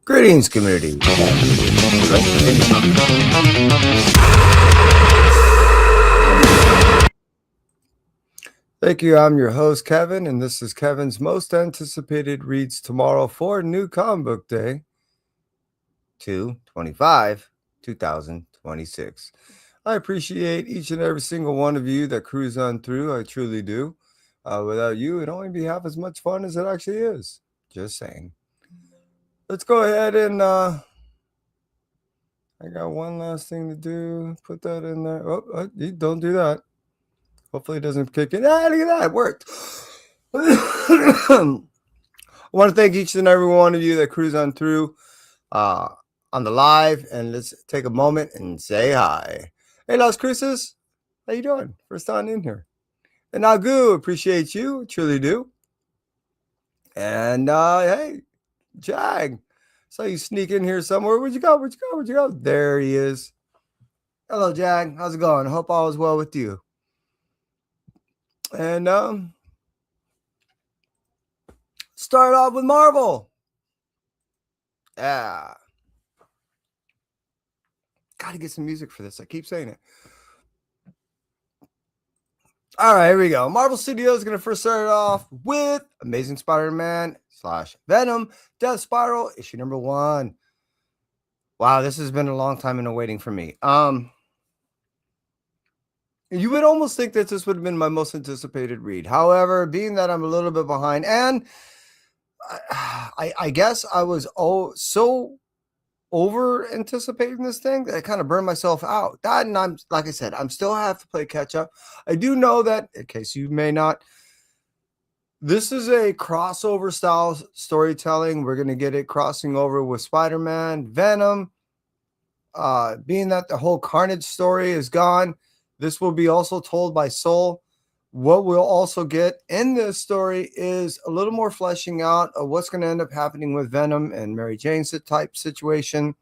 Greetings, community. Thank you. I'm your host, Kevin, and this is Kevin's most anticipated reads tomorrow for New Comic Book Day, 2/25/2026. I appreciate each and every single one of you that cruise on through. I truly do. Without you, it'd only be half as much fun as it actually is. Just saying. Let's go ahead and I got one last thing to do. Put that in there. Oh, don't do that. Hopefully it doesn't kick in. Ah, look at that. It worked. I want to thank each and every one of you that cruise on through on the live. And let's take a moment and say hi. Hey, Las Cruces. How you doing? First time in here. And Nagu, appreciate you. Truly do. And hey, Jag. Saw you sneak in here somewhere. Where'd you go? Where'd you go? Where'd you go? There he is. Hello, Jag. How's it going? Hope all is well with you. And start off with Marvel. Yeah. Gotta get some music for this. I keep saying it. All right, here we go. Marvel Studios is going to first start off with Amazing Spider-Man / Venom Death Spiral issue number 1. Wow, this has been a long time in the waiting for me. You would almost think that this would have been my most anticipated read. However, being that I'm a little bit behind, and I guess I was so over anticipating this thing that I kind of burned myself out. That, and I'm, like I said, I'm still have to play catch up. I do know that, in case you may not, this is a crossover style storytelling. We're going to get it crossing over with Spider-Man, Venom. Being that the whole Carnage story is gone, this will be also told by Soul. What we'll also get in this story is a little more fleshing out of what's going to end up happening with Venom and Mary Jane's type situation.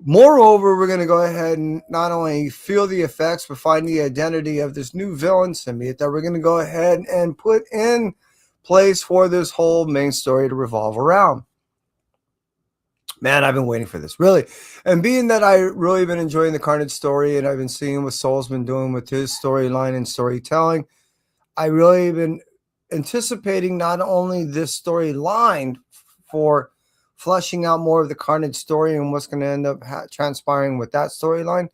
Moreover, we're going to go ahead and not only feel the effects, but find the identity of this new villain symbiote that we're going to go ahead and put in place for this whole main story to revolve around. Man, I've been waiting for this, really. And being that I really been enjoying the Carnage story, and I've been seeing what Soul's been doing with his storyline and storytelling, I really been anticipating not only this storyline for fleshing out more of the Carnage story and what's going to end up transpiring with that storyline,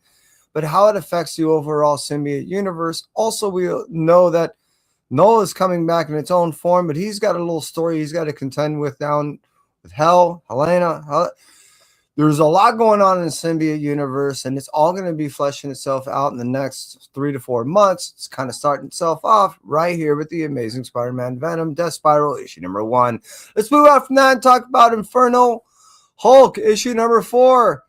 but how it affects the overall symbiote universe. Also, we know that Noah is coming back in its own form, but he's got a little story he's got to contend with down with Helena. There's a lot going on in the symbiote universe, and it's all going to be fleshing itself out in the next 3 to 4 months. It's kind of starting itself off right here with the Amazing Spider-Man Venom Death Spiral issue number 1. Let's move on from that and talk about Inferno Hulk issue number 4.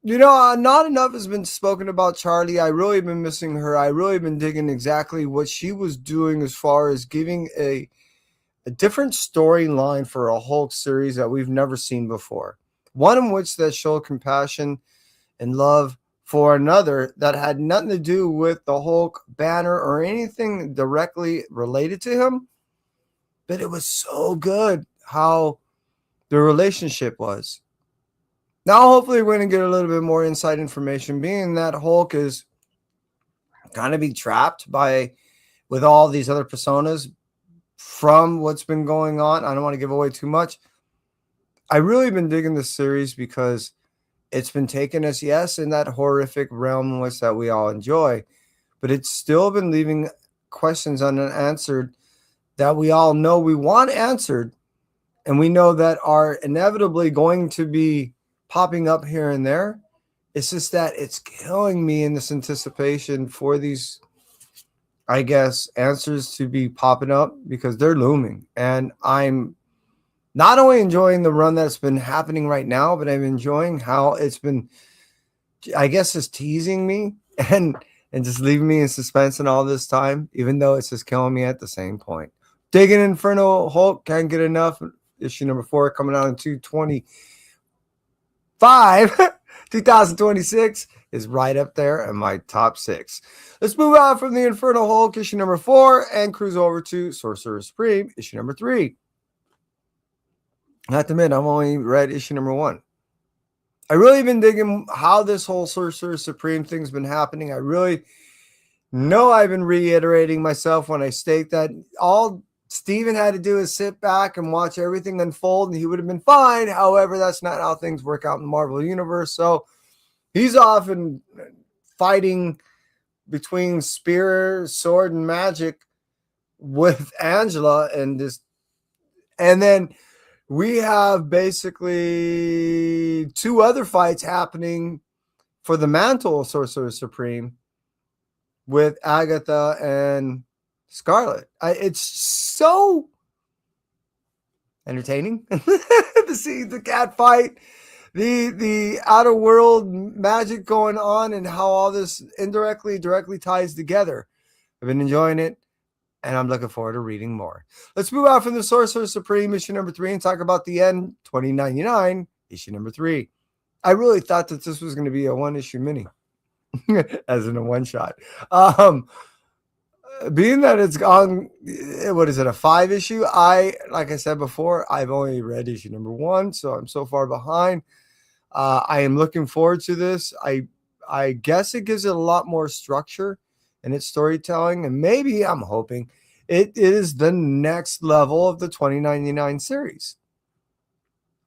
You know, not enough has been spoken about Charlie. I really been missing her. I really been digging exactly what she was doing as far as giving a different storyline for a Hulk series that we've never seen before. One in which that showed compassion and love for another that had nothing to do with the Hulk banner or anything directly related to him. But it was so good how the relationship was. Now, hopefully, we're going to get a little bit more inside information, being that Hulk is going to be trapped with all these other personas from what's been going on. I don't want to give away too much. I really been digging this series because it's been taken as, yes, in that horrific realm which that we all enjoy, but it's still been leaving questions unanswered that we all know we want answered, and we know that are inevitably going to be popping up here and there. It's just that it's killing me in this anticipation for these, I guess, answers to be popping up because they're looming. And I'm not only enjoying the run that's been happening right now, but I'm enjoying how it's been, I guess, just teasing me and just leaving me in suspense and all this time, even though it's just killing me at the same point. Digging Inferno Hulk, can't get enough. Issue number 4 coming out in 2026 is right up there in my top 6. Let's move on from the Inferno Hulk issue number 4 and cruise over to Sorcerer Supreme issue number 3. I have to admit, I've only read issue number 1. I really been digging how this whole Sorcerer Supreme thing's been happening. I really know I've been reiterating myself when I state that all Steven had to do is sit back and watch everything unfold and he would have been fine. However, that's not how things work out in the Marvel Universe. So he's often fighting between spear, sword, and magic with Angela and this. And then we have basically 2 other fights happening for the mantle of Sorcerer Supreme with Agatha and Scarlet. It's so entertaining to see the cat fight, the outer world magic going on, and how all this indirectly, directly ties together. I've been enjoying it, and I'm looking forward to reading more. Let's move out from the Sorcerer Supreme issue number 3 and talk about the End 2099 issue number 3. I really thought that this was going to be a 1-issue mini, as in a one-shot. Being that it's gone, what is it, a 5-issue? Like I said before, I've only read issue number 1, so I'm so far behind. I am looking forward to this. I guess it gives it a lot more structure in its storytelling, and maybe I'm hoping it is the next level of the 2099 series.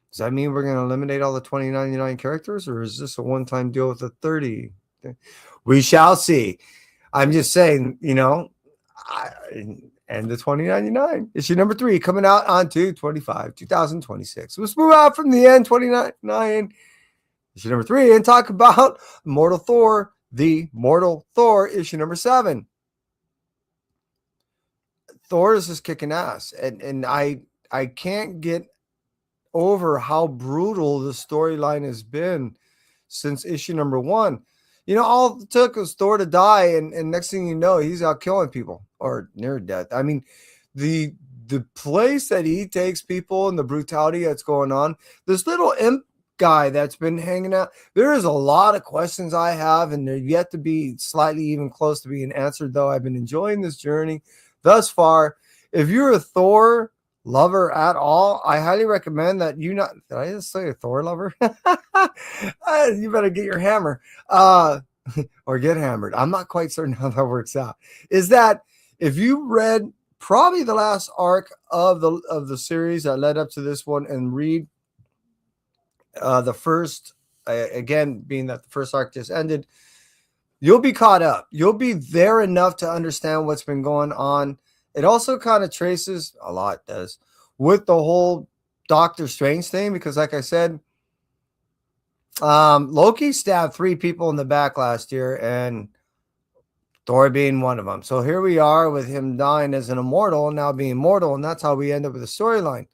Does that mean we're going to eliminate all the 2099 characters, or is this a one-time deal with the 30? We shall see. I'm just saying, and the 2099 issue number 3 coming out on 2/25/2026. Let's move out from the End 2099 issue number 3 and talk about Mortal Thor, the Mortal Thor issue number 7. Thor is just kicking ass, and I can't get over how brutal the storyline has been since issue number 1. All it took was Thor to die, and next thing you know, he's out killing people or near death. I mean, the place that he takes people and the brutality that's going on, this little imp guy that's been hanging out, there is a lot of questions I have, and they're yet to be slightly even close to being answered, though I've been enjoying this journey thus far. If you're a Thor lover at all, I highly recommend that you not. Did I just say a Thor lover? You better get your hammer or get hammered. I'm not quite certain how that works out. Is that if you read probably the last arc of the series that led up to this one and read the first, again, being that the first arc just ended, you'll be caught up. You'll be there enough to understand what's been going on. It also kind of traces, a lot does, with the whole Doctor Strange thing, because like I said, Loki stabbed 3 people in the back last year, and Thor being one of them. So here we are with him dying as an immortal and now being mortal, and that's how we end up with the storyline.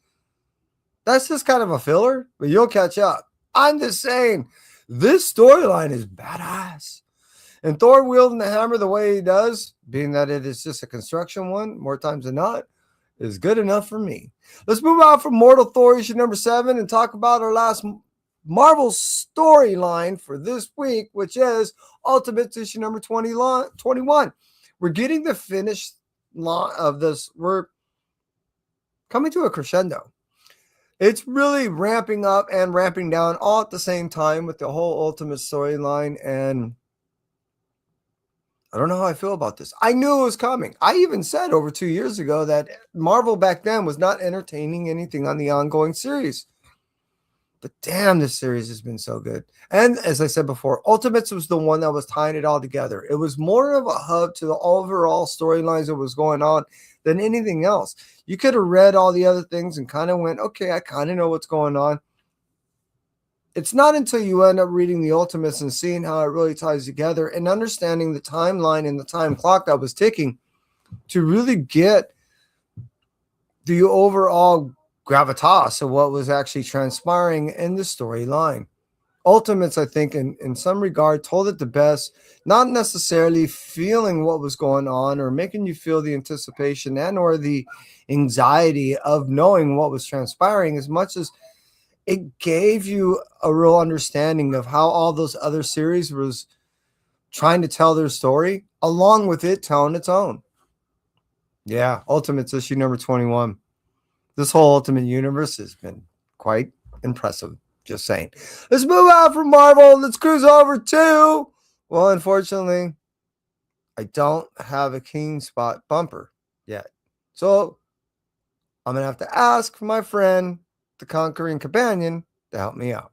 That's just kind of a filler, but you'll catch up. I'm just saying, this storyline is badass. And Thor wielding the hammer the way he does, being that it is just a construction one, more times than not, is good enough for me. Let's move on from Mortal Thor issue number 7 and talk about our last Marvel storyline for this week, which is Ultimates issue number 21. We're getting the finished line of this. We're coming to a crescendo. It's really ramping up and ramping down all at the same time with the whole Ultimate storyline, and I don't know how I feel about this. I knew it was coming. I even said over 2 years ago that Marvel back then was not entertaining anything on the ongoing series. But damn, this series has been so good. And as I said before, Ultimates was the one that was tying it all together. It was more of a hub to the overall storylines that was going on than anything else. You could have read all the other things and kind of went, okay, I kind of know what's going on. It's not until you end up reading the Ultimates and seeing how it really ties together and understanding the timeline and the time clock that was ticking to really get the overall gravitas of what was actually transpiring in the storyline. Ultimates, I think, in some regard, told it the best, not necessarily feeling what was going on or making you feel the anticipation and or the anxiety of knowing what was transpiring, as much as it gave you a real understanding of how all those other series was trying to tell their story, along with it telling its own. Yeah, Ultimates issue number 21. This whole Ultimate universe has been quite impressive. Just saying. Let's move out from Marvel. Let's cruise over to, well, unfortunately, I don't have a King Spot bumper yet. So I'm going to have to ask my friend, the Conquering Companion, to help me out.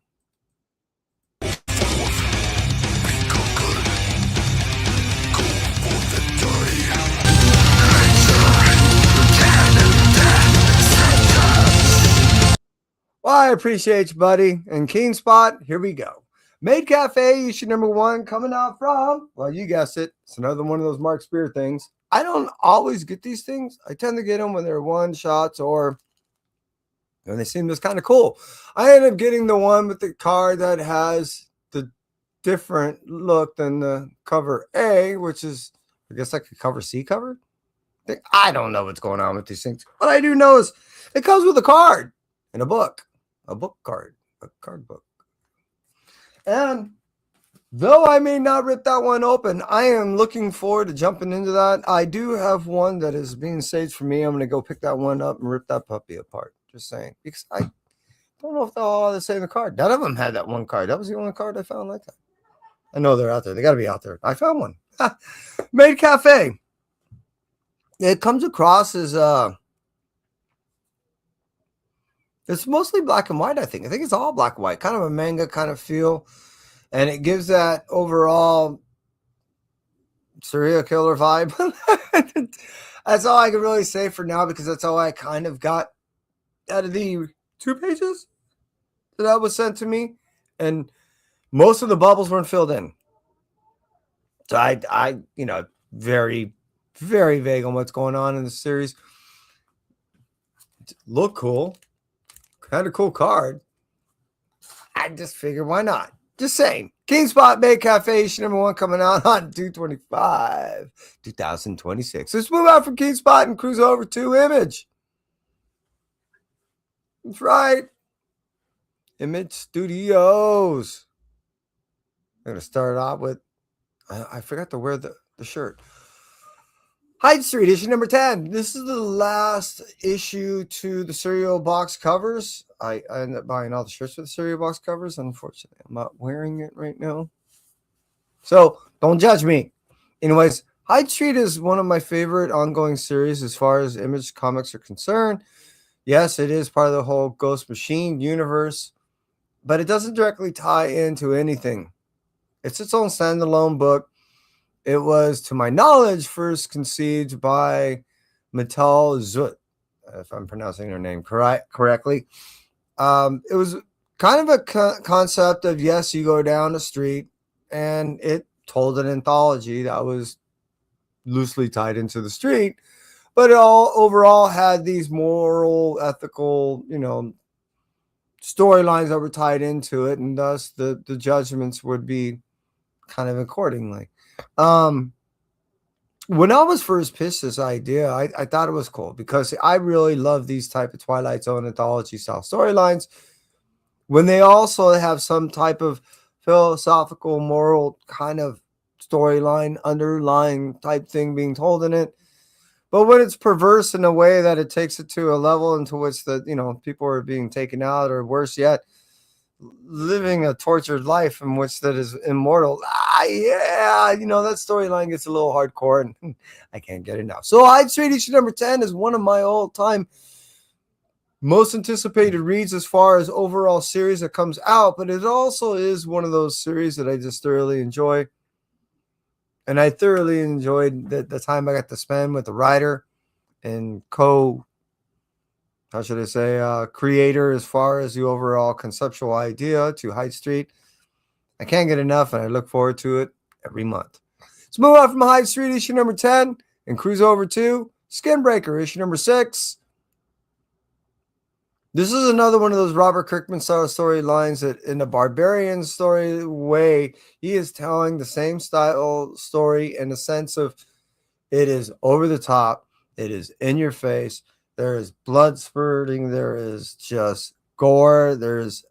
Well, I appreciate you, buddy. And King Spot, here we go. Made Cafe, issue number 1, coming out from, well, you guessed it. It's another one of those Mark Spear things. I don't always get these things. I tend to get them when they're one shots or when they seem just kind of cool. I ended up getting the one with the card that has the different look than the cover A, which is, I guess, like a cover C cover. I don't know what's going on with these things. What I do know is it comes with a card and a book card, a card book. And though I may not rip that one open, I am looking forward to jumping into that. I do have one that is being saved for me. I'm going to go pick that one up and rip that puppy apart. Just saying. Because I don't know if they're all the same card. None of them had that one card. That was the only card I found like that. I know they're out there. They got to be out there. I found one. Made Cafe. It comes across as it's mostly black and white, I think. I think it's all black and white. Kind of a manga kind of feel. And it gives that overall serial killer vibe. That's all I can really say for now, because that's all I kind of got out of the 2 pages that was sent to me. And most of the bubbles weren't filled in. So I very, very vague on what's going on in the series. Look cool. Kind of cool card. I just figured, why not? Just saying. King Spot Made Cafe, issue number 1, coming out on 2/25, 2026. Let's move out from King Spot and cruise over to Image. That's right. Image Studios. I'm going to start off with, I forgot to wear the shirt. Hyde Street, issue number 10. This is the last issue to the cereal box covers. I ended up buying all the shirts with the cereal box covers. Unfortunately, I'm not wearing it right now. So don't judge me. Anyways, Hyde Street is one of my favorite ongoing series as far as Image comics are concerned. Yes, it is part of the whole Ghost Machine universe, but it doesn't directly tie into anything. It's its own standalone book. It was, to my knowledge, first conceived by Mattel Zut, if I'm pronouncing her name correctly. It was kind of a concept of, yes, you go down the street, and it told an anthology that was loosely tied into the street, but it all overall had these moral, ethical, storylines that were tied into it, and thus the judgments would be kind of accordingly. When I was first pitched this idea, I thought it was cool because I really love these type of Twilight Zone anthology style storylines when they also have some type of philosophical, moral kind of storyline, underlying type thing being told in it. But when it's perverse in a way that it takes it to a level into which people are being taken out, or worse yet, living a tortured life in which that is immortal. That storyline gets a little hardcore and I can't get enough. So Hyde Street issue number 10 is one of my all-time most anticipated reads as far as overall series that comes out, but it also is one of those series that I just thoroughly enjoy. And I thoroughly enjoyed the time I got to spend with the writer and creator as far as the overall conceptual idea to Hyde Street. I can't get enough, and I look forward to it every month. Let's move on from Hyde Street, issue number 10, and cruise over to Skinbreaker, issue number 6. This is another one of those Robert Kirkman style storylines that, in the Barbarian story way, he is telling the same style story in the sense of it is over the top, it is in your face, there is blood spurting, there is just gore, there's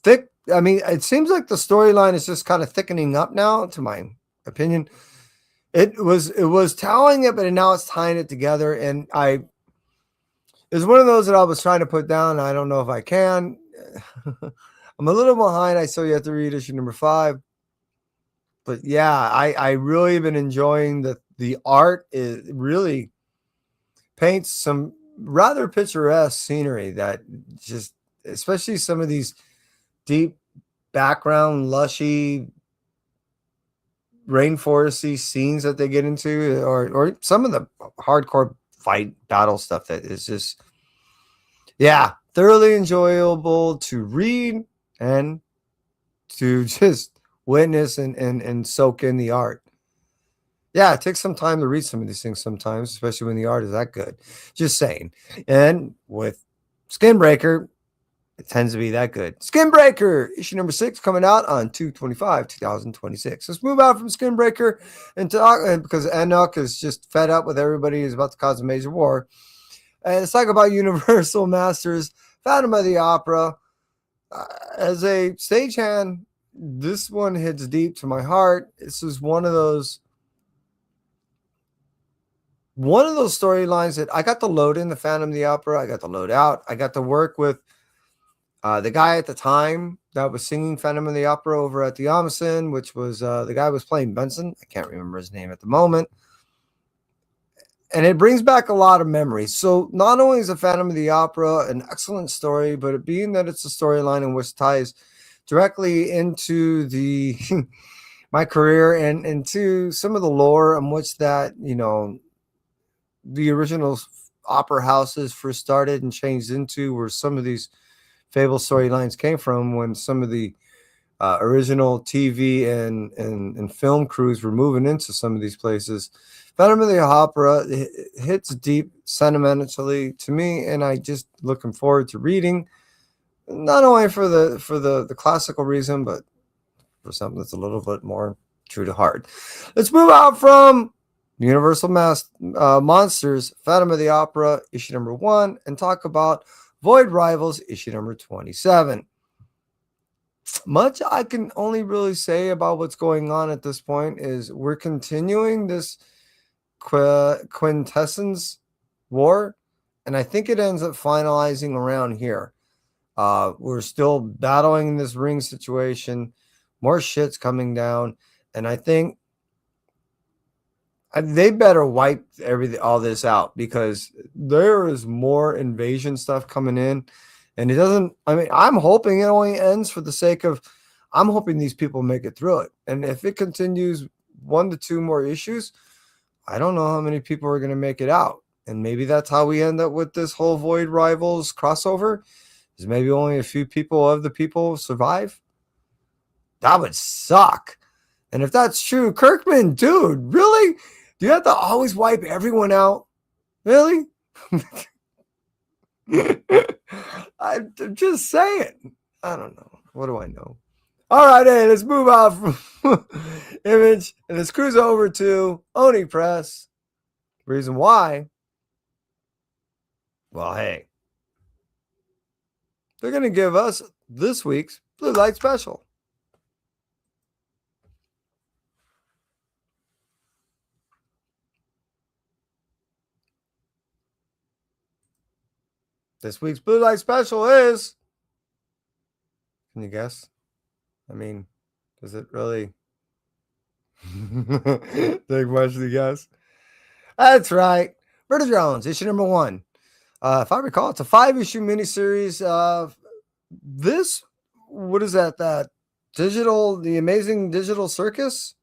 thick. I mean, it seems like the storyline is just kind of thickening up now, to my opinion. It was telling it, but now it's tying it together, and It's one of those that I was trying to put down. I don't know if I can. I'm a little behind. I still yet to read issue number 5. But yeah, I really been enjoying the art. Is really paints some rather picturesque scenery that just, especially some of these deep background, lushy, rainforesty scenes that they get into, or some of the hardcore fight battle stuff that is just, yeah, thoroughly enjoyable to read and to just witness and soak in the art. Yeah, it takes some time to read some of these things sometimes, especially when the art is that good. Just saying. And with Skinbreaker, it tends to be that good. Skinbreaker, issue number 6, coming out on 2/25/2026. Let's move out from Skinbreaker and talk, because Enoch is just fed up with everybody who's about to cause a major war. And let's talk about Universal Masters, Phantom of the Opera. As a stagehand, this one hits deep to my heart. This is one of those storylines that I got to load in the Phantom of the Opera. I got to load out. I got to work with the guy at the time that was singing Phantom of the Opera over at the Amazon, which was the guy who was playing Benson. I can't remember his name at the moment. And it brings back a lot of memories. So not only is the Phantom of the Opera an excellent story, but it being that it's a storyline in which ties directly into the my career and into some of the lore in which that, the original opera houses first started and changed into, where some of these fable storylines came from, when some of the original TV and film crews were moving into some of these places. Phantom of the Opera hits deep sentimentally to me, and I just looking forward to reading, not only for the classical reason, but for something that's a little bit more true to heart. Let's move out from Universal Monsters, Phantom of the Opera, issue number 1, and talk about Void Rivals, issue number 27. Much I can only really say about what's going on at this point is we're continuing this quintessence war, and I think it ends up finalizing around here. We're still battling this ring situation. More shit's coming down, and I think they better wipe all this out, because there is more invasion stuff coming in, and it doesn't. I mean, I'm hoping it only ends for the sake of. I'm hoping these people make it through it, and if it continues 1 to 2 more issues, I don't know how many people are going to make it out, and maybe that's how we end up with this whole Void Rivals crossover. Is maybe only a few people of the people survive. That would suck. And if that's true, Kirkman, dude, really? Do you have to always wipe everyone out? Really? I'm just saying. I don't know. What do I know? All right, hey, let's move out from Image and let's cruise over to Oni Press. Reason why? Well, hey, they're going to give us this week's Blue Light Special. This week's Blue Light Special is. Can you guess? I mean, does it really take much to guess? That's right. Murder Jones, issue number 1. If I recall, it's a 5-issue miniseries. This, what is that? The Amazing Digital Circus?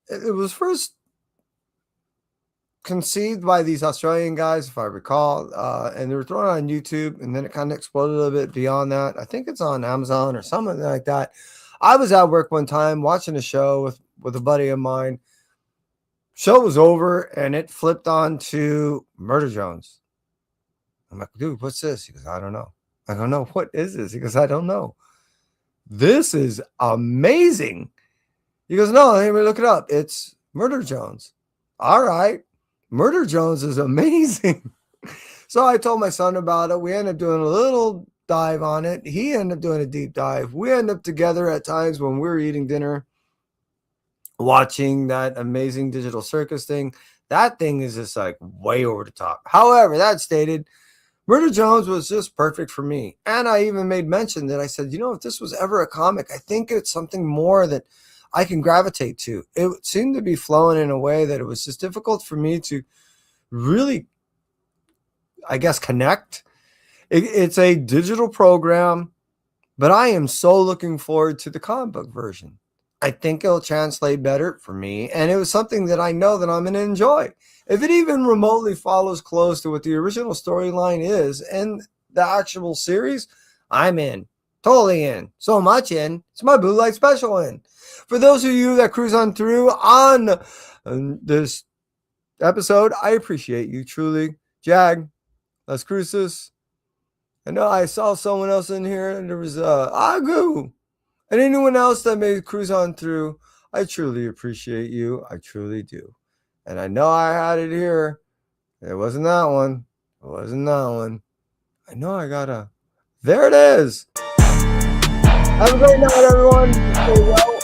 It was first conceived by these Australian guys, if I recall, and they were thrown on YouTube, and then it kind of exploded a little bit beyond that. I think it's on Amazon or something like that. I was at work one time watching a show with a buddy of mine. Show was over, and it flipped on to Murder Jones. I'm like, dude, what's this? He goes, I don't know. I don't know. What is this? He goes, I don't know. This is amazing. He goes, no, let me look it up. It's Murder Jones. All right. Murder Jones is amazing. So I told my son about it. We ended up doing a little dive on it. He ended up doing a deep dive. We ended up together at times when we were eating dinner, watching that Amazing Digital Circus thing. That thing is just like way over the top. However, that stated, Murder Jones was just perfect for me. And I even made mention that I said, if this was ever a comic, I think it's something more that I can gravitate to. It seemed to be flowing in a way that it was just difficult for me to really, I guess, connect. It's a digital program, but I am so looking forward to the comic book version. I think it'll translate better for me, and it was something that I know that I'm going to enjoy. If it even remotely follows close to what the original storyline is and the actual series, I'm in. Totally in. So much in. It's my Blue Light Special in. For those of you that cruise on through on this episode, I appreciate you truly. Jag, Las Cruces. I know I saw someone else in here, and there was Agu. And anyone else that may cruise on through, I truly appreciate you. I truly do. And I know I had it here. It wasn't that one. It wasn't that one. I know I gotta. There it is. Have a great night, everyone. Stay well.